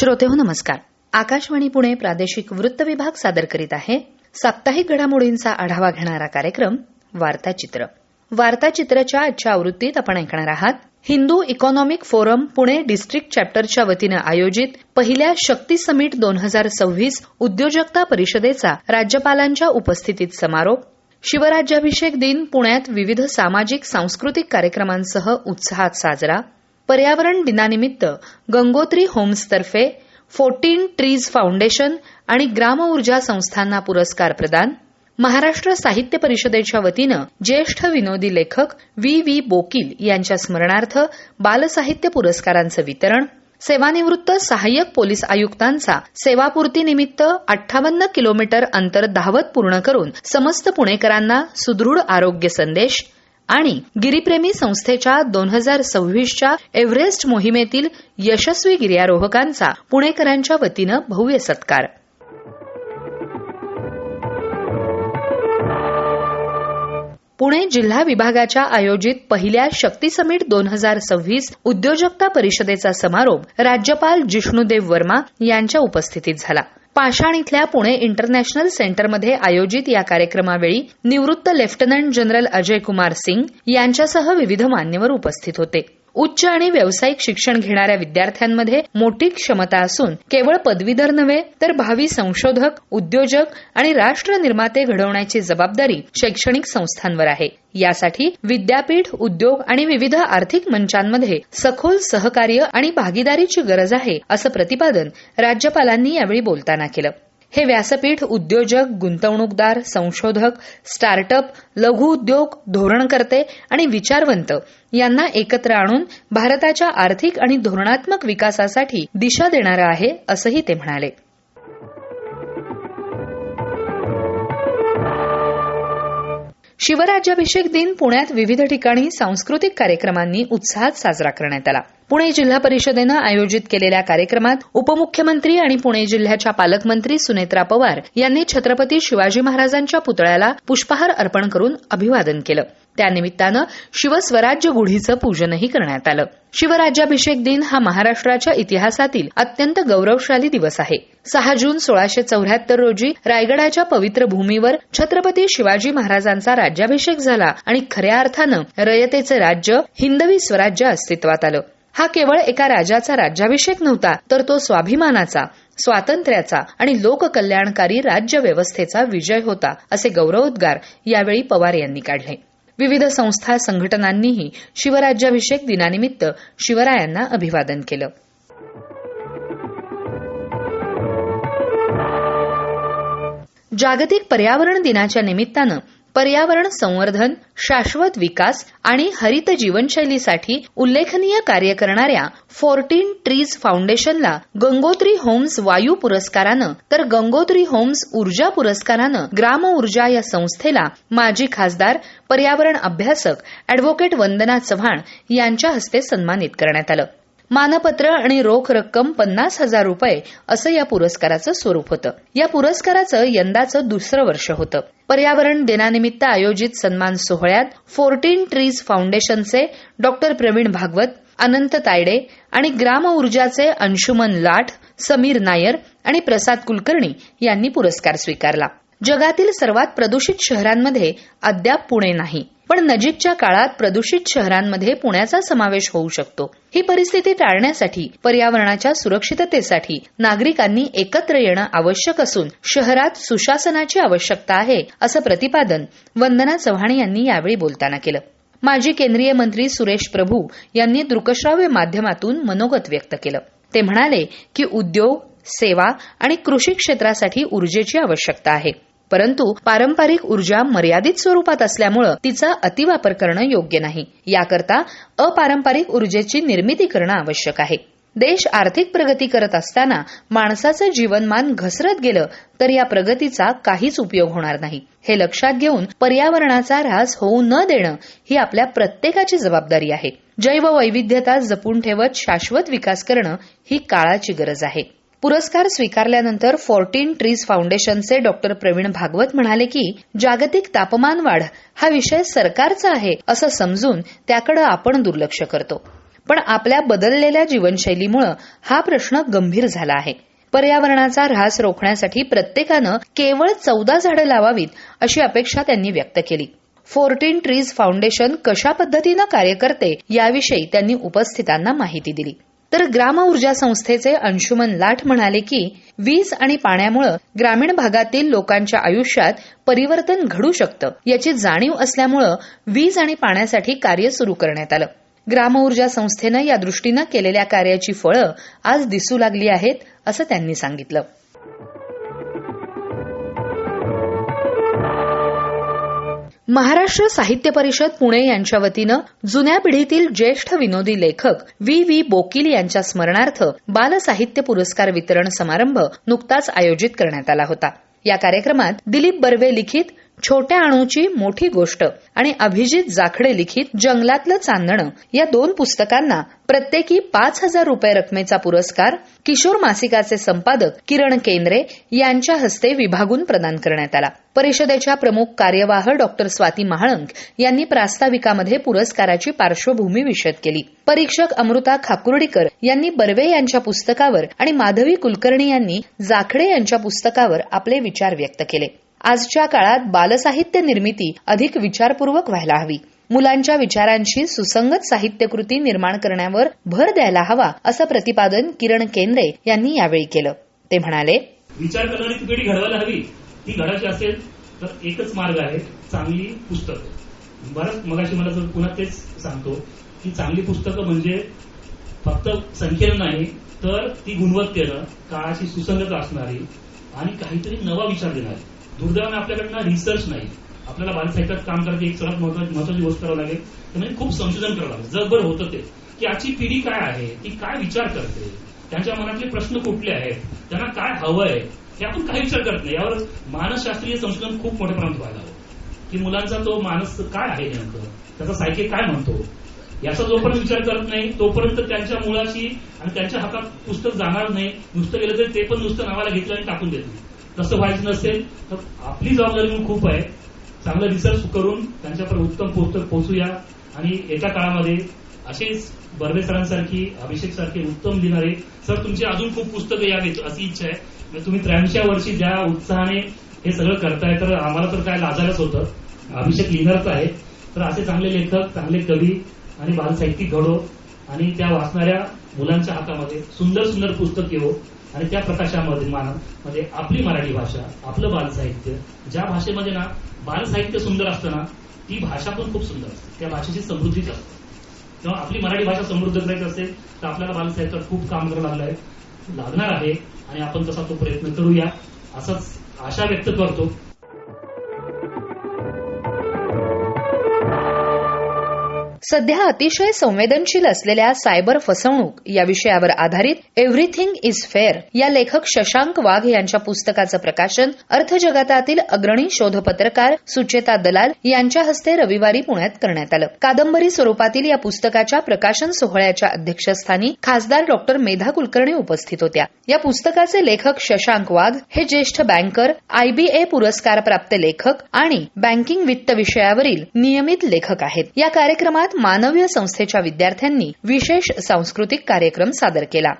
श्रोतेहो नमस्कार. आकाशवाणी पुणे प्रादेशिक वृत्त विभाग सादर करीत आहे साप्ताहिक घडामोडींचा आढावा घेणारा कार्यक्रम वार्ताचित्र. वार्ताचित्रच्या आजच्या आवृत्तीत आपण ऐकणार आहात Hindu economic forum Pune district चॅप्टरच्या वतीनं आयोजित पहिल्या शक्ती समिट 2026 उद्योजकता परिषदेचा राज्यपालांच्या उपस्थितीत समारोप. शिवराज्याभिषेक दिन पुण्यात विविध सामाजिक सांस्कृतिक कार्यक्रमांसह उत्साहात साजरा. पर्यावरण दिनानिमित्त गंगोत्री होम्सतर्फे 14 ट्रीज फाउंडेशन आणि ग्राम ऊर्जा संस्थांना पुरस्कार प्रदान. महाराष्ट्र साहित्य परिषदेच्या वतीनं ज्येष्ठ विनोदी लेखक व्ही बोकील यांच्या स्मरणार्थ बालसाहित्य पुरस्कारांचं वितरण. सेवानिवृत्त सहाय्यक पोलीस आयुक्तांचा सेवापूर्तीनिमित्त 58 किलोमीटर अंतर धावत पूर्ण करून समस्त पुणेकरांना सुदृढ आरोग्य संदेश. आणि गिरीप्रेमी संस्थेच्या 2026च्या एव्हरेस्ट मोहिमेतील यशस्वी गिर्यारोहकांचा पुणेकरांच्या वतीनं भव्य सत्कार. पुणे जिल्हा विभागाच्या आयोजित पहिल्या शक्ती समिट 2026 उद्योजकता परिषदेचा समारोप राज्यपाल जिष्णुदेव वर्मा यांच्या उपस्थितीत झाला. पाषाण इथल्या पुणे इंटरनॅशनल सेंटरमध्ये आयोजित या कार्यक्रमावेळी निवृत्त लेफ्टनंट जनरल अजय कुमार सिंग यांच्यासह विविध मान्यवर उपस्थित होते. उच्च आणि व्यावसायिक शिक्षण घेणाऱ्या विद्यार्थ्यांमध्ये मोठी क्षमता असून केवळ पदवीधर नव्हे तर भावी संशोधक, उद्योजक आणि राष्ट्र निर्माते घडवण्याची जबाबदारी शैक्षणिक संस्थांवर आहे. यासाठी विद्यापीठ, उद्योग आणि विविध आर्थिक मंचांमध्ये सखोल सहकार्य आणि भागीदारीची गरज आहे असं प्रतिपादन राज्यपालांनी यावेळी बोलताना केलं. हे व्यासपीठ उद्योजक, गुंतवणूकदार, संशोधक, स्टार्टअप, लघु उद्योग, धोरणकर्ते आणि विचारवंत यांना एकत्र आणून भारताच्या आर्थिक आणि धोरणात्मक विकासासाठी दिशा देणारं आहे असंही ते म्हणाले. शिवराज्याभिषेक दिन पुण्यात विविध ठिकाणी सांस्कृतिक कार्यक्रमांनी उत्साहात साजरा करण्यात आला. पुणे जिल्हा परिषदेनं आयोजित केलेल्या कार्यक्रमात उपमुख्यमंत्री आणि पुणे जिल्ह्याच्या पालकमंत्री सुनेत्रा पवार यांनी छत्रपती शिवाजी महाराजांच्या पुतळ्याला पुष्पहार अर्पण करून अभिवादन केलं. त्यानिमित्तानं शिवस्वराज्य गुढीचं पूजनही करण्यात आलं. शिवराज्याभिषेक दिन हा महाराष्ट्राच्या इतिहासातील अत्यंत गौरवशाली दिवस आहे. 6 जून 1674 रोजी रायगडाच्या पवित्र भूमीवर छत्रपती शिवाजी महाराजांचा राज्याभिषेक झाला आणि खऱ्या अर्थानं रयतेचं राज्य, हिंदवी स्वराज्य अस्तित्वात आलं. हा केवळ एका राजाचा राज्याभिषेक नव्हता, तर तो स्वाभिमानाचा, स्वातंत्र्याचा आणि लोककल्याणकारी राज्य व्यवस्थेचा विजय होता, असे गौरवोद्गार यावेळी पवार यांनी काढले. विविध संस्था, संघटनांनीही शिवराज्याभिषेक दिनानिमित्त शिवरायांना अभिवादन केलं. जागतिक पर्यावरण दिनाच्या निमित्तानं पर्यावरण संवर्धन, शाश्वत विकास आणि हरित जीवनशैलीसाठी उल्लेखनीय कार्य करणाऱ्या 14 ट्रीज फाउंडेशनला गंगोत्री होम्स वायू पुरस्कारानं तर गंगोत्री होम्स ऊर्जा पुरस्कारानं ग्राम ऊर्जा या संस्थेला माजी खासदार, पर्यावरण अभ्यासक अॅडव्होकेट वंदना चव्हाण यांच्या हस्ते सन्मानित करण्यात आलं. मानपत्र आणि रोख रक्कम 50,000 रुपये असं या पुरस्काराचं स्वरूप होतं. या पुरस्काराचं यंदाचं दुसरं वर्ष होतं. पर्यावरण दिनानिमित्त आयोजित सन्मान सोहळ्यात 14 ट्रीज फाउंडेशनचे डॉक्टर प्रवीण भागवत, अनंत तायडे आणि ग्राम ऊर्जाचे अंशुमन लाठ, समीर नायर आणि प्रसाद कुलकर्णी यांनी पुरस्कार स्वीकारला. जगातील सर्वात प्रदूषित शहरांमध्ये अद्याप पुणे नाही, पण नजीकच्या काळात प्रदूषित शहरांमध्ये पुण्याचा समावेश होऊ शकतो. ही परिस्थिती टाळण्यासाठी, पर्यावरणाच्या सुरक्षिततेसाठी नागरिकांनी एकत्र येणं आवश्यक असून शहरात सुशासनाची आवश्यकता आहे, असं प्रतिपादन वंदना चव्हाण यांनी यावेळी बोलताना केलं. माजी केंद्रीय मंत्री सुरेश प्रभू यांनी दृकश्राव्य माध्यमातून मनोगत व्यक्त केलं. ते म्हणाले की उद्योग, सेवा आणि कृषी क्षेत्रासाठी ऊर्जेची आवश्यकता आहे, परंतु पारंपरिक ऊर्जा मर्यादित स्वरूपात असल्यामुळे तिचा अतिवापर करणं योग्य नाही. याकरता अपारंपरिक ऊर्जेची निर्मिती करणं आवश्यक आहे. देश आर्थिक प्रगती करत असताना माणसाचं जीवनमान घसरत गेलं तर या प्रगतीचा काहीच उपयोग होणार नाही. हे लक्षात घेऊन पर्यावरणाचा ऱ्हास होऊ न देणं ही आपल्या प्रत्येकाची जबाबदारी आहे. जैववैविध्यता जपून ठेवत शाश्वत विकास करणं ही काळाची गरज आहे. पुरस्कार स्वीकारल्यानंतर 14 ट्रीज फाउंडेशनचे डॉक्टर प्रवीण भागवत म्हणाले की जागतिक तापमान वाढ हा विषय सरकारचा आहे असं समजून त्याकडे आपण दुर्लक्ष करतो. पण आपल्या बदललेल्या जीवनशैलीमुळे हा प्रश्न गंभीर झाला आहे. पर्यावरणाचा ऱ्हास रोखण्यासाठी प्रत्येकानं केवळ 14 झाडं लावावीत अशी अपेक्षा त्यांनी व्यक्त केली. 14 ट्रीज फाउंडेशन कशा पद्धतीनं कार्य करते याविषयी त्यांनी उपस्थितांना माहिती दिली. तर ग्राम ऊर्जा संस्थेचे अंशुमन लाठ म्हणाले की वीज आणि पाण्यामुळे ग्रामीण भागातील लोकांच्या आयुष्यात परिवर्तन घडू शकतं याची जाणीव असल्यामुळे वीज आणि पाण्यासाठी कार्य सुरू करण्यात आलं. ग्राम ऊर्जा संस्थेनं या दृष्टीनं केलेल्या कार्याची फळं आज दिसू लागली आहेत असं त्यांनी सांगितलं. महाराष्ट्र साहित्य परिषद पुणे यांच्या वतीनं जुन्या पिढीतील ज्येष्ठ विनोदी लेखक व्ही बोकील यांच्या स्मरणार्थ बाल साहित्य पुरस्कार वितरण समारंभ नुकताच आयोजित करण्यात आला होता. या कार्यक्रमात दिलीप बर्वे लिखित छोट्या अणूची मोठी गोष्ट आणि अभिजित जाखडे लिखित जंगलातलं चांदणं या 2 पुस्तकांना प्रत्येकी 5,000 रुपये रकमेचा पुरस्कार किशोर मासिकाचे संपादक किरण केंद्रे यांच्या हस्ते विभागून प्रदान करण्यात आला. परिषदेच्या प्रमुख कार्यवाह डॉक्टर स्वाती महाळंक यांनी प्रास्ताविकामध्ये पुरस्काराची पार्श्वभूमी विशद केली. परीक्षक अमृता खाकुर्डीकर यांनी बर्वे यांच्या पुस्तकावर आणि माधवी कुलकर्णी यांनी जाखडे यांच्या पुस्तकावर आपले विचार व्यक्त केले. आजच्या काळात बालसाहित्य निर्मिती अधिक विचारपूर्वक व्हायला हवी. मुलांच्या विचारांशी सुसंगत साहित्यकृती निर्माण करण्यावर भर द्यायला हवा असं प्रतिपादन किरण केंद्रे यांनी यावेळी केलं. ते म्हणाले, विचार करणारी पिढी घडवायला हवी. ती घडायची असेल तर एकच मार्ग आहे, चांगली पुस्तकं. बरंच मगाशी मला पुन्हा तेच सांगतो की चांगली पुस्तकं म्हणजे फक्त संख्येनं नाही तर ती गुणवत्तेनं, काळाशी सुसंगत असणारी आणि काहीतरी नवा विचार देणारी. दुर्दैवाने आपल्याकडनं रिसर्च नाही. आपल्याला बालसाहित्यात काम करायची एक सर्वात महत्वाची गोष्ट करावं लागेल, म्हणजे खूप संशोधन करावं लागेल. जगभर होतं ते की आजची पिढी काय आहे, ती काय विचार करते, त्यांच्या मनातले प्रश्न कुठले आहेत, त्यांना काय हवंय हे आपण काही विचार करत नाही. यावर मानसशास्त्रीय संशोधन खूप मोठ्या प्रमाणात व्हायला हवं की मुलांचा तो मानस काय आहे, नेमकं त्याचा सायके काय म्हणतो, याचा जोपर्यंत विचार करत नाही तोपर्यंत त्यांच्या मुलाशी आणि त्यांच्या हातात पुस्तक जाणार नाही. नुसतं गेलं तरी ते पण नुसतं नावाला घेतलं आणि टाकून देत नाही. तसं व्हायचं नसेल तर आपली जबाबदारी म्हणून खूप आहे. चांगलं रिसर्च करून त्यांच्यापर्यंत उत्तम पुस्तक पोहोचूया आणि येत्या काळामध्ये असेच बर्वे सरांसारखी, अभिषेक सारखे उत्तम लिहिणारे सर तुमची अजून खूप पुस्तकं यावीत अशी इच्छा आहे. तुम्ही 83व्या वर्षी ज्या उत्साहाने हे सगळं करताय तर आम्हाला तर काय लाजायलाच होतं. अभिषेक लिहिणारच आहे. तर असे चांगले लेखक, चांगले कवी आणि बालसाहित्यिक घडो आणि त्या वाचणाऱ्या मुलांच्या हातामध्ये सुंदर सुंदर पुस्तक येवो आणि त्या प्रकाशामध्ये मध्ये आपली मराठी भाषा, आपलं बालसाहित्य, ज्या भाषेमध्ये ना बालसाहित्य सुंदर असतं ना ती भाषा पण खूप सुंदर असते. त्या भाषेची समृद्धीच असते. तेव्हा आपली मराठी भाषा समृद्ध करायची असेल तर आपल्याला बालसाहित्यात खूप काम करावं लागणार आहे आणि आपण तसा तो प्रयत्न करूया असंच आशा व्यक्त करतो. सध्या अतिशय संवेदनशील असलेल्या सायबर फसवणूक या विषयावर आधारित एव्हरीथिंग इज फेअर या लेखक शशांक वाघ यांच्या पुस्तकाचं प्रकाशन अर्थजगतातील अग्रणी शोधपत्रकार सुचेता दलाल यांच्या हस्ते रविवारी पुण्यात करण्यात आलं. कादंबरी स्वरूपातील या पुस्तकाच्या प्रकाशन सोहळ्याच्या अध्यक्षस्थानी खासदार डॉक्टर मेधा कुलकर्णी उपस्थित होत्या. या पुस्तकाचे लेखक शशांक वाघ हे ज्येष्ठ बँकर, IBA पुरस्कार प्राप्त लेखक आणि बँकिंग वित्त विषयावरील नियमित लेखक आहेत. या कार्यक्रमात मानवीय संस्थेच्या विद्यार्थ्यांनी विशेष सांस्कृतिक कार्यक्रम सादर केला.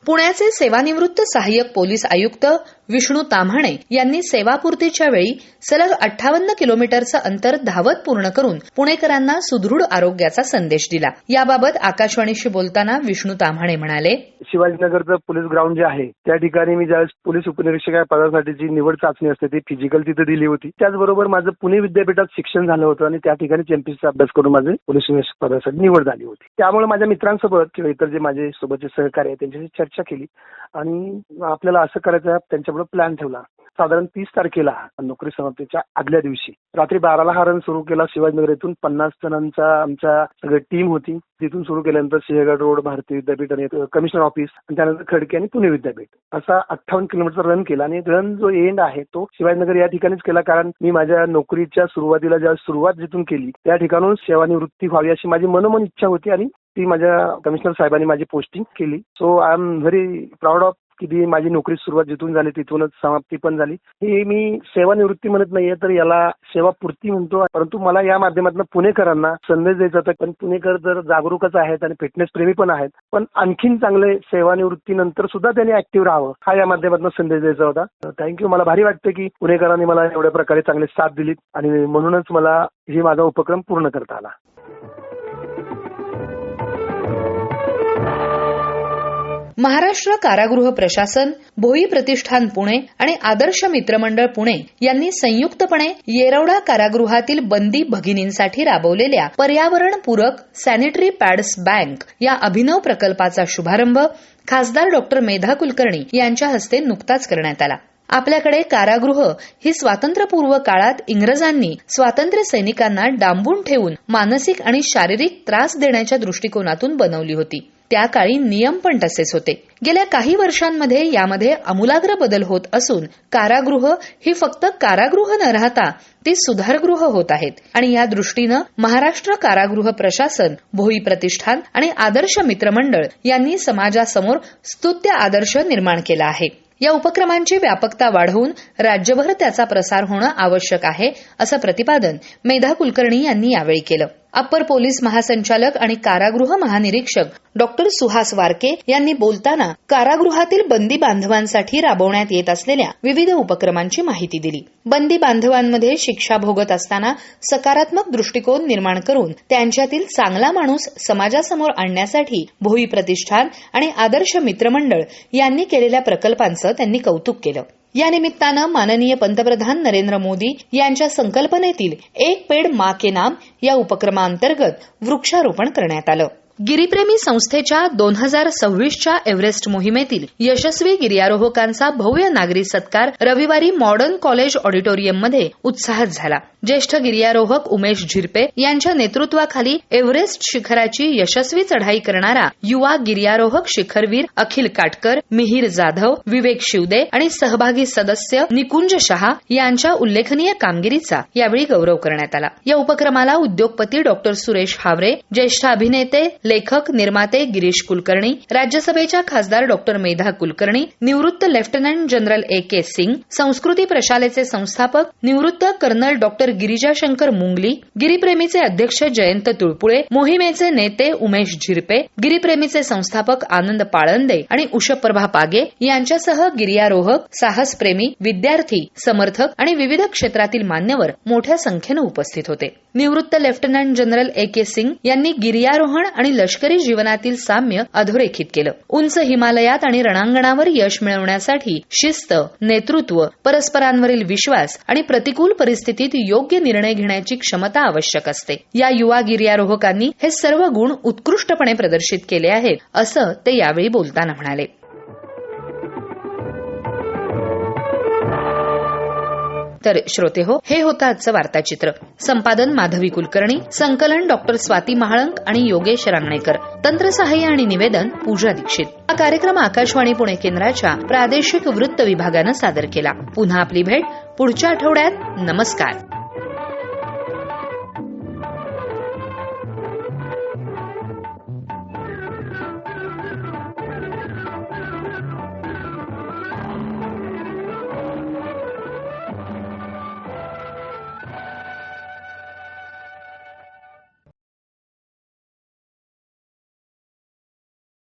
पुण्याचे सेवानिवृत्त सहाय्यक पोलीस आयुक्त विष्णू ताम्हाणे यांनी सेवापूर्तीच्या वेळी सलग 58 किलोमीटरचं अंतर धावत पूर्ण करून पुणेकरांना सुदृढ आरोग्याचा संदेश दिला. याबाबत आकाशवाणीशी बोलताना विष्णू ताम्हाणे म्हणाले, शिवाजीनगरचं पोलीस ग्राउंड जे आहे त्या ठिकाणी मी ज्यावेळेस पोलीस उपनिरीक्षक या पदासाठीची निवड चाचणी असते ती फिजिकल तिथे दिली होती. त्याचबरोबर माझं पुणे विद्यापीठात शिक्षण झालं होतं आणि त्या ठिकाणी एमपीसीचा अभ्यास करून माझे पोलीस निरीक्षक पदासाठी निवड झाली होती. त्यामुळे माझ्या मित्रांसोबत किंवा इतर जे माझे सोबतचे सहकारी आहेत त्यांच्याशी चर्चा केली आणि आपल्याला असं करायचं त्यांच्याबरोबर प्लॅन ठेवला. साधारण 30 तारखेला नोकरी समाप्तीच्या आदल्या दिवशी रात्री 12ला हा रन सुरू केला. शिवाजीनगर येथून 50 जणांचा आमच्या सगळी टीम होती. तिथून सुरू केल्यानंतर सिंहगड रोड, भारतीय विद्यापीठ आणि कमिशनर ऑफिस आणि त्यानंतर खडकी आणि पुणे विद्यापीठ असा 58 किलोमीटरचा रन केला आणि रन जो एंड आहे तो शिवाजीनगर या ठिकाणीच केला. कारण मी माझ्या नोकरीच्या सुरुवातीला ज्या सुरुवात जिथून केली त्या ठिकाणून सेवानिवृत्ती व्हावी अशी माझी मनोमन इच्छा होती आणि ती माझ्या कमिशनर साहेबांनी माझी पोस्टिंग केली. So I am very proud of किती माझी नोकरी सुरुवात जिथून झाली तिथूनच समाप्ती पण झाली. ही मी सेवानिवृत्ती म्हणत नाहीये, तर याला सेवापूर्ती म्हणतो. परंतु मला या माध्यमातून पुणेकरांना संदेश द्यायचा होता. पण पुणेकर जर जागरूकच आहेत आणि फिटनेस प्रेमी पण आहेत, पण आणखीन चांगले सेवानिवृत्तीनंतर सुद्धा त्यांनी ऍक्टिव्ह राहावं, हा या माध्यमातून संदेश द्यायचा होता. थँक्यू. मला भारी वाटतं की पुणेकरांनी मला एवढ्या प्रकारे चांगले साथ दिलीत आणि म्हणूनच मला ही माझा उपक्रम पूर्ण करता आला. महाराष्ट्र कारागृह प्रशासन, भोई प्रतिष्ठान पुणे आणि आदर्श मित्रमंडळ पुणे यांनी संयुक्तपणे येरवडा कारागृहातील बंदी भगिनींसाठी राबवलेल्या पर्यावरणपूरक सॅनिटरी पॅड्स बँक या अभिनव प्रकल्पाचा शुभारंभ खासदार डॉक्टर मेधा कुलकर्णी यांच्या हस्ते नुकताच करण्यात आला. आपल्याकडे कारागृह ही स्वातंत्र्यपूर्व काळात इंग्रजांनी स्वातंत्र्य सैनिकांना डांबून ठेवून मानसिक आणि शारीरिक त्रास देण्याच्या दृष्टिकोनातून बनवली होती. त्या काळी नियम पण तसेच होते. गेल्या काही वर्षांमध्ये यामध्ये आमूलाग्र बदल होत असून कारागृह ही फक्त कारागृह न राहता ती सुधारगृह होत आहेत आणि या दृष्टीनं महाराष्ट्र कारागृह प्रशासन, भोई प्रतिष्ठान आणि आदर्श मित्रमंडळ यांनी समाजासमोर स्तुत्य आदर्श निर्माण केला आहे. या उपक्रमांची व्यापकता वाढवून राज्यभर त्याचा प्रसार होणं आवश्यक आहे, असं प्रतिपादन मेधा कुलकर्णी यांनी यावेळी केलं. अप्पर पोलीस महासंचालक आणि कारागृह महानिरीक्षक डॉक्टर सुहास वारके यांनी बोलताना कारागृहातील बंदी बांधवांसाठी राबवण्यात येत असलेल्या विविध उपक्रमांची माहिती दिली. बंदी बांधवांमध्ये शिक्षा भोगत असताना सकारात्मक दृष्टिकोन निर्माण करून त्यांच्यातील चांगला माणूस समाजासमोर आणण्यासाठी भोई प्रतिष्ठान आणि आदर्श मित्रमंडळ यांनी केलेल्या प्रकल्पांचं त्यांनी कौतुक केलं. या निमित्तानं माननीय पंतप्रधान नरेंद्र मोदी यांच्या संकल्पनेतील एक पेड माँ के नाम या उपक्रमांतर्गत वृक्षारोपण करण्यात आलं. गिरीप्रेमी संस्थेच्या 2026च्या एव्हरेस्ट मोहिमेतील यशस्वी गिर्यारोहकांचा भव्य नागरी सत्कार रविवारी मॉडर्न कॉलेज ऑडिटोरियममध्ये उत्साहात झाला. ज्येष्ठ गिर्यारोहक उमेश झिरपे यांच्या नेतृत्वाखाली एव्हरेस्ट शिखराची यशस्वी चढाई करणारा युवा गिर्यारोहक शिखरवीर अखिल काटकर, मिहीर जाधव, विवेक शिवदे आणि सहभागी सदस्य निकुंज शहा यांच्या उल्लेखनीय कामगिरीचा यावेळी गौरव करण्यात आला. या उपक्रमाला उद्योगपती डॉक्टर सुरेश हावरे, ज्येष्ठ अभिनेते, लेखक, निर्माते गिरीश कुलकर्णी, राज्यसभेच्या खासदार डॉक्टर मेधा कुलकर्णी, निवृत्त लेफ्टनंट जनरल A.K. सिंग, संस्कृती प्रशालेचे संस्थापक निवृत्त कर्नल डॉक्टर गिरिजाशंकर मुंगली, गिरीप्रेमीचे अध्यक्ष जयंत तुळपुळे, मोहिमेचे नेते उमेश झिरपे, गिरीप्रेमीचे संस्थापक आनंद पाळंदे आणि उषप्रभा पागे यांच्यासह गिर्यारोहक, साहसप्रेमी, विद्यार्थी, समर्थक आणि विविध क्षेत्रातील मान्यवर मोठ्या संख्येनं उपस्थित होते. निवृत्त लेफ्टनंट जनरल A.K. सिंग यांनी गिर्यारोहण आणि लष्करी जीवनातील साम्य अधोरेखित केलं. उंच हिमालयात आणि रणांगणावर यश मिळवण्यासाठी शिस्त, नेतृत्व, परस्परांवरील विश्वास आणि प्रतिकूल परिस्थितीत योग्य निर्णय घेण्याची क्षमता आवश्यक असते. या युवा गिर्यारोहकांनी हे सर्व गुण उत्कृष्टपणे प्रदर्शित केले आहेत, असं ते यावेळी बोलताना म्हणाले. तर श्रोते हो, हे होतं आजचं वार्ताचित्र. संपादन माधवी कुलकर्णी, संकलन डॉक्टर स्वाती महाळंक आणि योगेश रांगणेकर, तंत्रसहाय्य आणि निवेदन पूजा दीक्षित. हा कार्यक्रम आकाशवाणी पुणे केंद्राच्या प्रादेशिक वृत्त विभागानं सादर केला. पुन्हा आपली भेट पुढच्या आठवड्यात. नमस्कार.